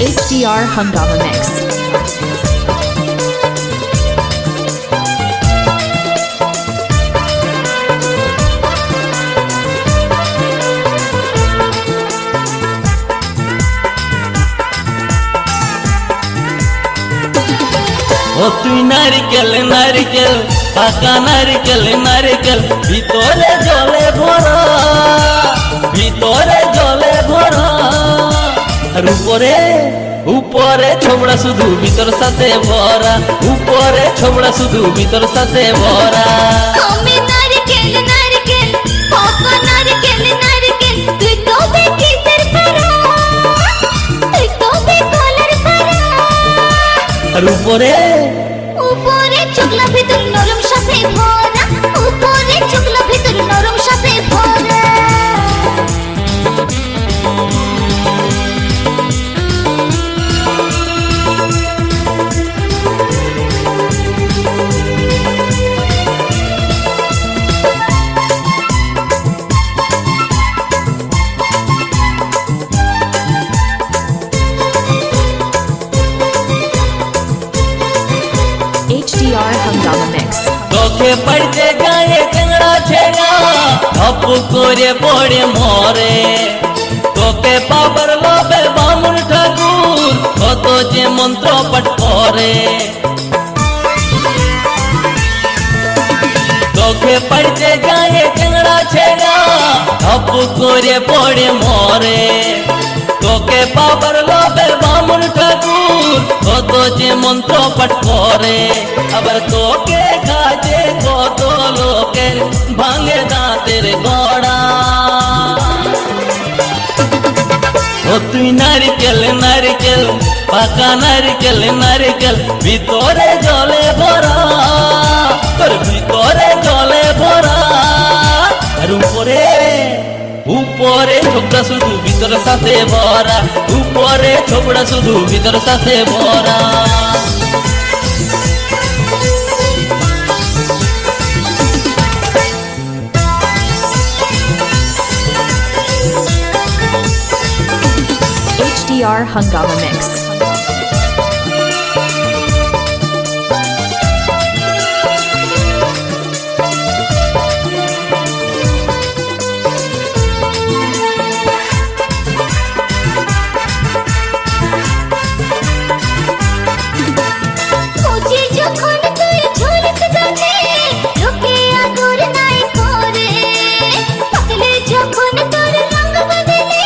HDR Hungama Mix. ও তুই নারিকেল নারিকেল পাকা নারিকেল নারিকেল ভিতরে জলে ভরা ভিতরে জলে ভরা আর উপরে উপরে ছোবড়া শুধু ভিতর সাথে ভরা উপরে ছোবড়া শুধু ভিতর সাথে ভরা আমি নারকেল নারকেল পাকা নারকেল নারকেল তুই তো বেকিসের পারা তুই তো বেকলার পারা আর উপরে উপরে চুগলা ভিতর নরম সাথে ভরা উপরে চুগলা ভিতর নরম সাথে ভরা HDR Hungama Mix. তোকে পড়তে গায়ে টেংরা ছেড়া ধপ করে পড়ে মরে তোকে পাবার লোভে বামুন ঠাকুর কত যে মন্ত্র পাঠ করে তোকে পড়তে গায়ে টেংরা ছেড়া ধপ করে পড়ে মরে তোকে পাবার লোভে বামুন ঠাকুর কত যে মন্ত্র পাঠ করে আবার তোকে কাজে কত লোকের ভাঙে দাঁতের গড়া ও তুই নারিকেল নারিকেল পাকা নারিকেল নারিকেল ভিতরে জলে ভরা তোর ভিতরে জলে ভরা আর উপরে উপরে ছোকরা শুধু ভিতর সাথে ভরা উপরে ছোকরা শুধু ভিতর সাথে ভরা HDR Hungama Mix. খুঁজে যখন তুই ঝুলস গাছে লোকে আদর নাই করে পাতলে যখন তোর রঙ বদলে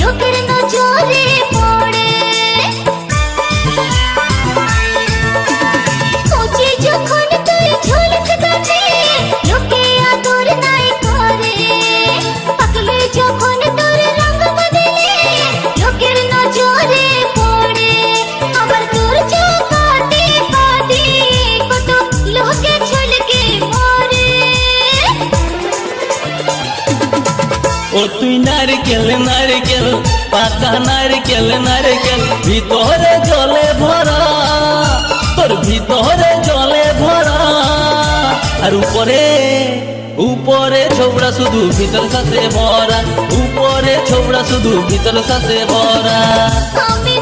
লোকের নজরে পড়ে খুঁজে যখন তুই ঝুলস গাছে লোকে আদর নাই করে পাতলে যখন তোর রঙ বদলে লোকের নজরে পড়ে আবার তোর চোখাতে পাতে কত লোকে ছলকে মরে ও তুই নারকেল নারকেল পাকা নারকেল নারকেল ভিতরে জলে ভরা তোর ভিতরে জলে ভরা আর উপরে উপরে ছোবড়া শুধু ভিতর সাথে ভরা উপরে ছোবড়া শুধু ভিতর সাথে ভরা আমি